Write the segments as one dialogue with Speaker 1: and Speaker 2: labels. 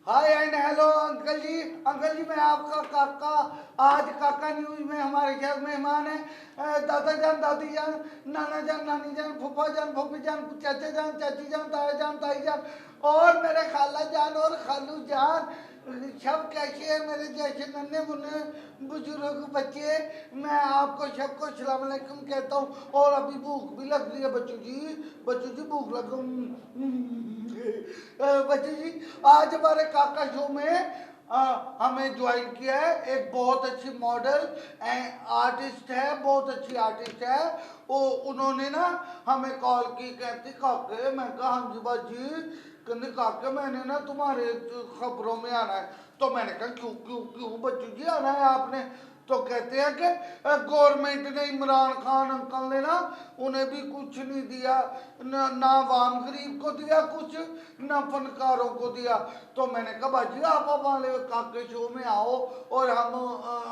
Speaker 1: Hi and hello uncle ji. Uncle ji मैं आपका काका। आज काका न्यूज में हमारे घर मेहमान है। दादा जान, दादी जान, नाना जान, नानी जान, फूफा जान, फूफी जान, चाचा जान, चाची जान, ताया जान, ताई जान और मेरे खाला जान और खालू जान। सब कैसे है मेरे जैसे नन्हे मुन्ने बुजुर्ग बच्चे। मैं आपको सबको सलाम अलैकुम कहता हूँ। और अभी भूख भी लग रही है बच्चों जी। बच्चों जी भूख लग बच्चों जी आज हमारे काका शो में हमें ज्वाइन किया है एक बहुत अच्छी मॉडल आर्टिस्ट है, बहुत अच्छी आर्टिस्ट है वो। उन्होंने ना हमें कॉल की, कहती काके। मैं कहा हाँ जी बाजी। कहते काके मैंने ना तुम्हारे खबरों में आना है। तो मैंने कहा क्यों क्यों क्यों बच्चू जी आना है आपने? तो कहते हैं कि गवर्नमेंट ने इमरान खान अंकल ने ना उन्हें भी कुछ नहीं दिया, ना आवाम गरीब को दिया कुछ, ना फनकारों को दिया। तो मैंने कहा बाजी आप हमारे काके शो में आओ और हम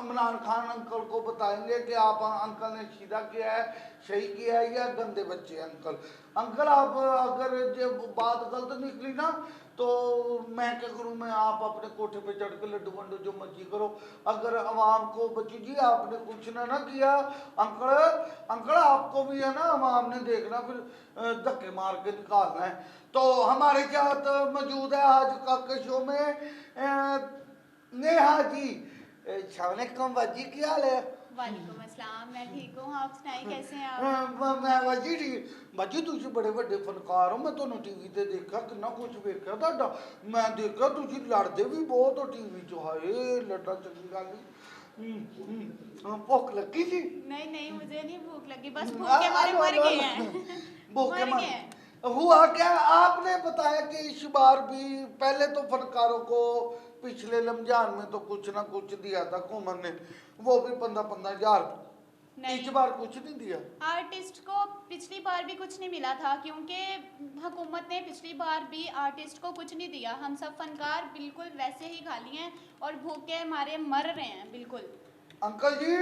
Speaker 1: इमरान खान अंकल को बताएंगे कि आप अंकल ने सीधा किया है, सही किया है या गंदे बच्चे अंकल। अंकल आप अगर जब बात गलत निकली ना तो मैं क्या करूं? मैं आप अपने कोठे पे चढ़ के लड्डू वंडू जो मर्जी करो। अगर आवाम को बच्चू जी आपने कुछ ना किया अंकल, अंकल आपको भी है ना आवाम ने देखना फिर धक्के मार के निकालना है। तो हमारे साथ मौजूद है आज का शो में नेहा जी। सलामकुम बाजी, क्या हाल है?
Speaker 2: वालेकुम अस्सलाम। मैं ठीक हूँ, आप सुनाइए कैसे हैं आप?
Speaker 1: मैं बाजी ठीक। बाजी तुझे बड़े बड़े फनकार हो। मैं ਤੁਹਾਨੂੰ टीवी ਤੇ ਦੇਖਿਆ ਕਿੰਨਾ ਕੁਝ ਵੇਖਿਆ ਤੁਹਾਡਾ। ਮੈਂ ਦੇਖਿਆ ਤੁਸੀਂ ਲੜਦੇ ਵੀ ਬਹੁਤ ਹੋ टीवी 'ਚ। ਹਾਏ ਲੜਨਾ ਚੰਗੀ ਗੱਲ ਨਹੀਂ। ਭੁੱਖ ਲੱਗੀ ਸੀ?
Speaker 2: नहीं नहीं, मुझे नहीं भूख लगी, बस भूखे मारे मर गए हैं।
Speaker 1: भूखे
Speaker 2: मर
Speaker 1: मर
Speaker 2: गए हैं।
Speaker 1: हुआ क्या? आपने बताया कि इस बार भी पहले तो फनकारों को पिछले रमजान में तो कुछ ना कुछ दिया था घूमन ने, वो भी 15-15 हजार। इस
Speaker 2: नहीं,
Speaker 1: बार कुछ नहीं दिया।
Speaker 2: आर्टिस्ट को पिछली बार भी कुछ नहीं मिला था क्योंकि हुकूमत ने पिछली बार भी आर्टिस्ट को कुछ नहीं दिया। हम सब फनकार बिल्कुल वैसे ही खाली हैं और भूखे मारे मर रहे हैं बिल्कुल।
Speaker 1: अंकल जी,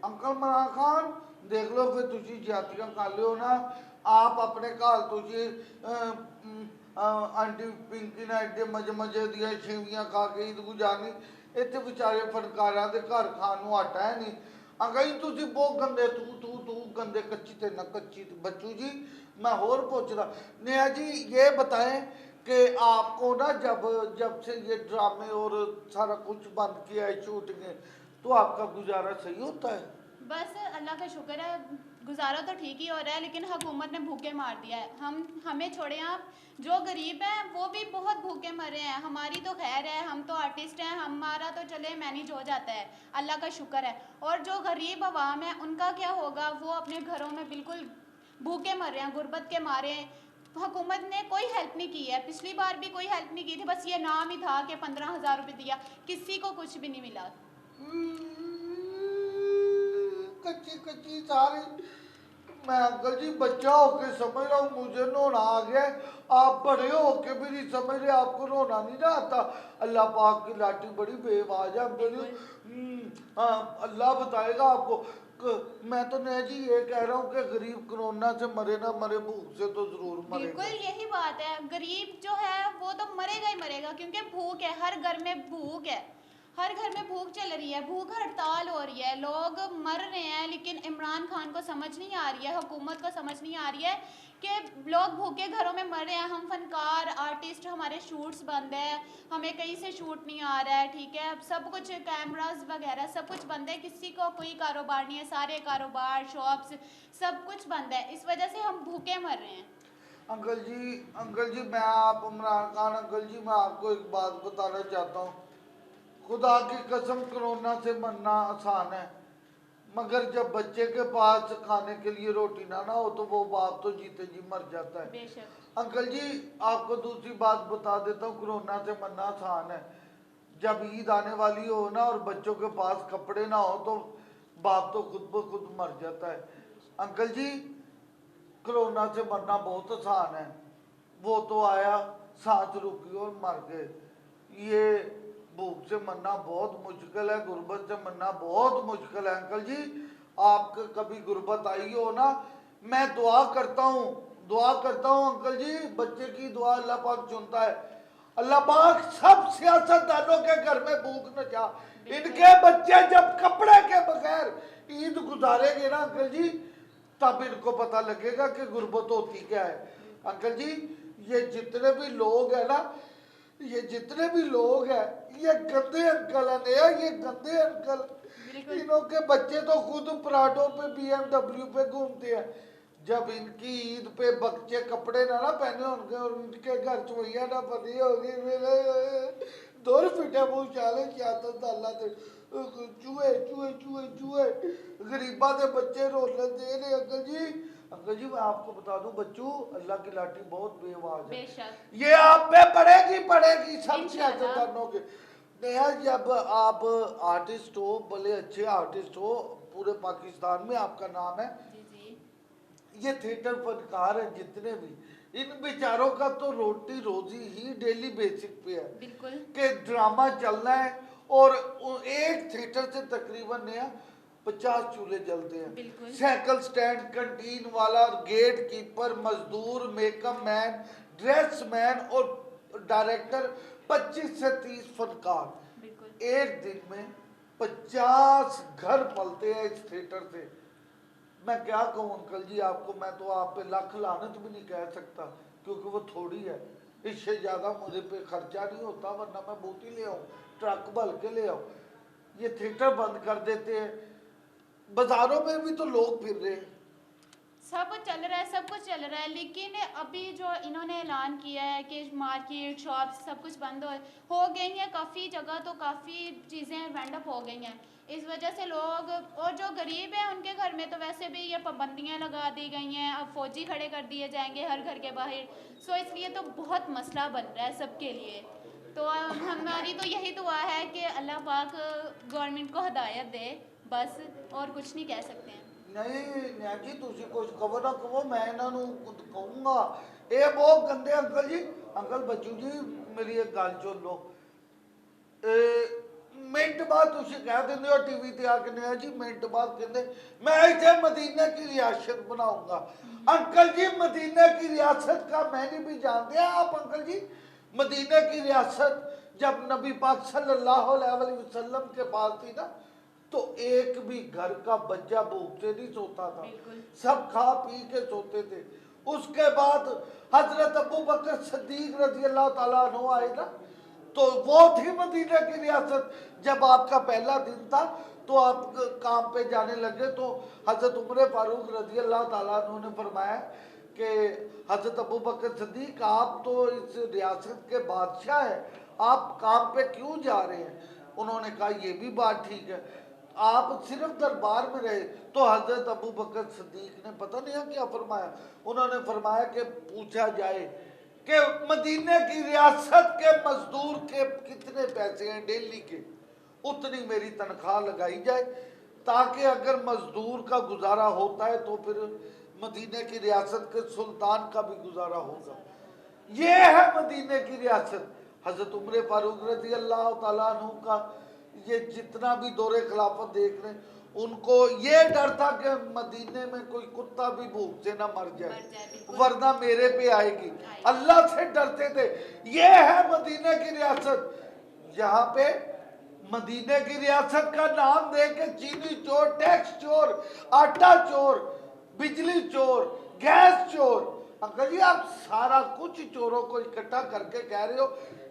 Speaker 1: अंकल मरा खान देख लो फिर तुझी जातियां कर लियो ना। आप अपने घर तुझी आंटी पिंकी ने एडे मजे मजे दिया छेवियां खा के ईद गुजारनी। इतने बेचारे फनकारा के घर खान ਨੂੰ आटा है नहीं। अंकल जी तुझी बहुत गंदे तू गंदे कच्ची ते न कच्ची बच्चू जी। मैं होर पूछदा नेहा जी ये बताएं कि आपको ना जब जब से ये ड्रामे और सारा कुछ बंद किया है शूटिंग, तो आपका गुजारा सही होता है?
Speaker 2: बस अल्लाह का शुक्र है, गुजारा तो ठीक ही हो रहा है लेकिन हुकूमत ने भूखे मार दिया है। हमें छोड़े आप, जो गरीब हैं वो भी बहुत भूखे मरे हैं। हमारी तो खैर है, हम तो आर्टिस्ट हैं, हमारा तो चले मैनेज हो जाता है, अल्लाह का शुक्र है। और जो गरीब आवाम है उनका क्या होगा? वो अपने घरों में बिल्कुल भूखे मर रहे हैं, गुर्बत के मारे। हुकूमत ने कोई हेल्प नहीं की है, पिछली बार भी कोई हेल्प नहीं की थी, बस ये नाम ही था कि 15,000 रुपये दिया, किसी को कुछ भी नहीं मिला।
Speaker 1: कच्ची कच्ची सारी। मैं अंकल जी बच्चा होके समझ रहा हूँ, मुझे नहाना आ गया। आप बड़े होके भी नहीं समझ रहे, आपको नहाना नहीं ना आता। अल्लाह पाक की लाठी बड़ी बेवाज है अंकल जी। हाँ अल्लाह बताएगा आपको। मैं तो नहीं जी ये कह रहा हूँ कि गरीब कोरोना से मरे ना मरे, भूख से तो जरूर
Speaker 2: बिल्कुल
Speaker 1: मरेगा।
Speaker 2: यही बात है, गरीब जो है वो तो मरेगा ही मरेगा क्योंकि भूख है, हर घर में भूख है, हर घर में भूख चल रही है, भूख हड़ताल हो रही है, लोग मर रहे हैं। लेकिन इमरान खान को समझ नहीं आ रही है, हुकूमत को समझ नहीं आ रही है कि लोग भूखे घरों में मर रहे हैं। हम फनकार आर्टिस्ट, हमारे शूट्स बंद है, हमें कहीं से शूट नहीं आ रहा है, ठीक है, सब कुछ कैमराज वगैरह सब कुछ बंद है, किसी को कोई कारोबार नहीं है, सारे कारोबार शॉप्स सब कुछ बंद है, इस वजह से हम भूखे मर रहे हैं।
Speaker 1: अंकल जी मैं आप इमरान खान अंकल जी मैं आपको एक बात बताना चाहता हूँ। खुदा की कसम कोरोना से मरना आसान है, मगर जब बच्चे के पास खाने के लिए रोटी ना हो तो वो बाप तो जीते जी मर जाता है।
Speaker 2: बेशक।
Speaker 1: अंकल जी आपको दूसरी बात बता देता हूँ, कोरोना से मरना आसान है। जब ईद आने वाली हो ना और बच्चों के पास कपड़े ना हो तो बाप तो खुद ब खुद मर जाता है। अंकल जी कोरोना से मरना बहुत आसान है, वो तो आया सांस रुकी और मर गए। ये भूख से मरना बहुत मुश्किल है, गुर्बत से मरना बहुत मुश्किल है। अंकल जी आपके कभी गुर्बत आई हो ना, मैं दुआ करता हूँ अंकल जी, बच्चे की दुआ अल्लाह पाक चुनता है। अल्लाह पाक सब सियासतदानों के घर में भूख न जा, इनके बच्चे जब कपड़े के बगैर ईद गुजारेंगे ना अंकल जी, तब इनको पता लगेगा कि गुर्बत होती क्या है। अंकल जी ये जितने भी लोग हैं ना, ये जितने भी लोग हैं, ये गंदे अंकल है, ये गंदे अंकल, इनों के बच्चे तो खुद पराठों पे BMW पे घूमते हैं। जब इनकी ईद पे बच्चे कपड़े ना पहने होंगे और इनके घर चवैया ना बनी होगी, मेरे दौर फिटे मुँह चाले सियासत अल्लाह दे चूहे चूहे चूहे चूहे गरीबा के बच्चे रोने दे रहे। अंकल जी, अंकल जी मैं आपको बता दूं बच्चों, अल्लाह की लाठी बहुत बेआवाज है, ये आप पे पड़ेगी पड़ेगी सब सियासतदानों के। नया जब आप आर्टिस्ट हो, भले अच्छे आर्टिस्ट हो, पूरे पाकिस्तान में आपका नाम है, ये थिएटर फनकार है जितने भी, इन बेचारों का तो रोटी रोजी ही डेली बेसिक पे है, बिल्कुल के ड्रामा चलना है और एक थिएटर से तकरीबन नया 50 चूल्हे जलते हैं। साइकिल स्टैंड, कैंटीन वाला, गेट कीपर, मजदूर, मेकअप मैन, ड्रेस मैन और डायरेक्टर, 25 से 30 फनकार, एक दिन में 50 घर पलते हैं इस थिएटर से। मैं क्या कहूँ अंकल जी आपको, मैं तो आप पे लाख लानत भी नहीं कह सकता क्योंकि वो थोड़ी है, इससे ज़्यादा मुझे पे खर्चा नहीं होता, वरना मैं बूटी ले आऊँ, ट्रक भल के ले आऊँ। ये थिएटर बंद कर देते हैं, बाजारों में भी तो लोग फिर रहे हैं,
Speaker 2: सब चल रहा है, सब कुछ चल रहा है, लेकिन अभी जो इन्होंने ऐलान किया है कि मार्केट शॉप्स सब कुछ बंद हो गई हैं, काफ़ी जगह तो काफ़ी चीज़ें वेंड अप हो गई हैं। इस वजह से लोग और जो गरीब हैं उनके घर में तो वैसे भी ये पाबंदियां लगा दी गई हैं, अब फौजी खड़े कर दिए जाएंगे हर घर के बाहर, सो इसलिए तो बहुत मसला बन रहा है सबके लिए। तो हमारी तो यही दुआ है कि अल्लाह पाक गवर्नमेंट को हदायत दे, बस और कुछ नहीं कह सकते हैं।
Speaker 1: नहीं नैन जी तुसी कुछ कहो ना कहो, मैं इन्हों कहूँगा ये बहुत गंदे अंकल जी। अंकल बच्चू जी मेरी एक गल सुन लो, मिनट बाद तुसी कह देंगे हो टीवी ते आके नया जी, मिनट बाद कहते मैं इसे मदीने की रियासत बनाऊंगा। अंकल जी मदीने की रियासत का मैंने भी जानते हैं आप अंकल जी, मदीने की रियासत जब नबी पाक सल्लल्लाहु अलैहि वसल्लम के पास थी ना, तो एक भी घर का बच्चा भूख से नहीं सोता था, सब खा पी के सोते थे। उसके बाद हजरत अबू बकर सिद्दीक रजी अल्लाह ताला अन्हु आए ना, तो वो थी मदीना की रियासत। जब आपका पहला दिन था तो आप काम पे जाने लगे तो हजरत उमर फारूक रजी अल्लाह ताला अन्हु ने फरमाया कि हजरत अबू बकर सिद्दीक आप तो इस रियासत के बादशाह हैं, आप काम पे क्यों जा रहे हैं। उन्होंने कहा ये भी बात ठीक है, आप सिर्फ दरबार में रहे। तो हजरत अबू बकर सिद्दीक ने पता नहीं क्या फरमाया, उन्होंने फरमाया कि पूछा जाए कि मदीने की रियासत के मजदूर के कितने पैसे हैं डेली के, उतनी मेरी तनख्वाह लगाई जाए, ताकि अगर मजदूर का गुजारा होता है तो फिर मदीने की रियासत के सुल्तान का भी गुजारा होगा। ये है मदीने की रियासत। हजरत उमर फारूक रज़ी अल्लाह ताला अन्हु का ये जितना भी दौरे खिलाफत देख रहे हैं, उनको ये डर था कि मदीने में कोई कुत्ता भी भूख से ना मर जाए, वरना मेरे पे आएगी, अल्लाह से डरते थे। ये है मदीने की रियासत। यहाँ पे मदीने की रियासत का नाम दे के चीनी चोर, टैक्स चोर, आटा चोर, बिजली चोर, गैस चोर, अंकल जी आप सारा कुछ चोरों को इकट्ठा करके कह रहे हो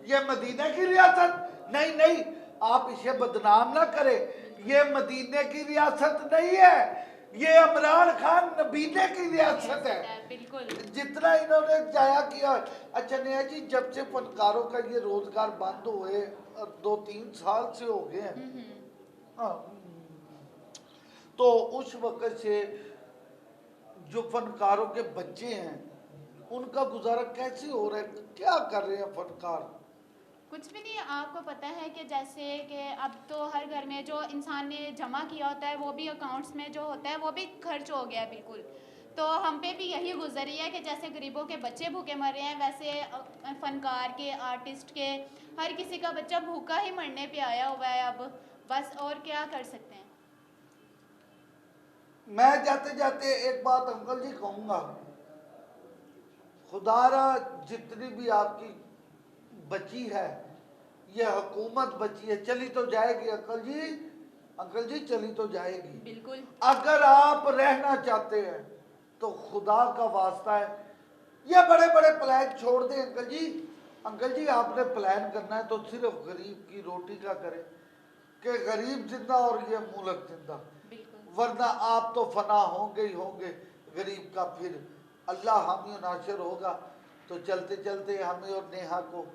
Speaker 1: ये मदीने की रियासत। नहीं नहीं, आप इसे बदनाम ना करें, ये मदीने की रियासत नहीं है, ये इमरान खान नबीने की रियासत है।
Speaker 2: बिल्कुल
Speaker 1: जितना इन्होंने जाया किया। अच्छा नया जी, जब से फनकारों का ये रोजगार बंद हुए 2-3 साल से हो गए हैं, हाँ, तो उस वक्त से जो फनकारों के बच्चे हैं उनका गुजारा कैसे हो रहा है, क्या कर रहे हैं फनकार।
Speaker 2: कुछ भी नहीं, आपको पता है कि जैसे कि अब तो हर घर में जो इंसान ने जमा किया होता है वो भी अकाउंट्स में जो होता है वो भी खर्च हो गया बिल्कुल। तो हम पे भी यही गुजरी है कि जैसे गरीबों के बच्चे भूखे मर रहे हैं, वैसे फनकार के, आर्टिस्ट के, हर किसी का बच्चा भूखा ही मरने पे आया हुआ है अब, बस और क्या कर सकते हैं।
Speaker 1: मैं जाते जाते एक बात अंकल जी कहूँगा, खुदारा जितनी भी आपकी बची है, ये हुकूमत बची है, चली तो जाएगी अंकल जी चली तो जाएगी।
Speaker 2: बिल्कुल।
Speaker 1: अगर आप रहना चाहते हैं तो खुदा का वास्ता है, ये बड़े बड़े प्लान छोड़ दें अंकल जी आपने प्लान करना है तो सिर्फ गरीब की रोटी का करें, कि गरीब जिंदा और ये मुल्क जिंदा, वरना आप तो फना होंगे ही होंगे गरीब का, फिर अल्लाह हामी नासिर होगा। तो चलते चलते हमें और नेहा को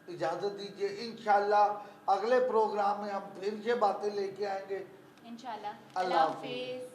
Speaker 1: इजाज़त दीजिए, इंशाल्लाह अगले प्रोग्राम में हम फिर से बातें लेके आएंगे।
Speaker 2: इंशाल्लाह।
Speaker 1: अल्लाह
Speaker 2: अल्लाह हाफिज़।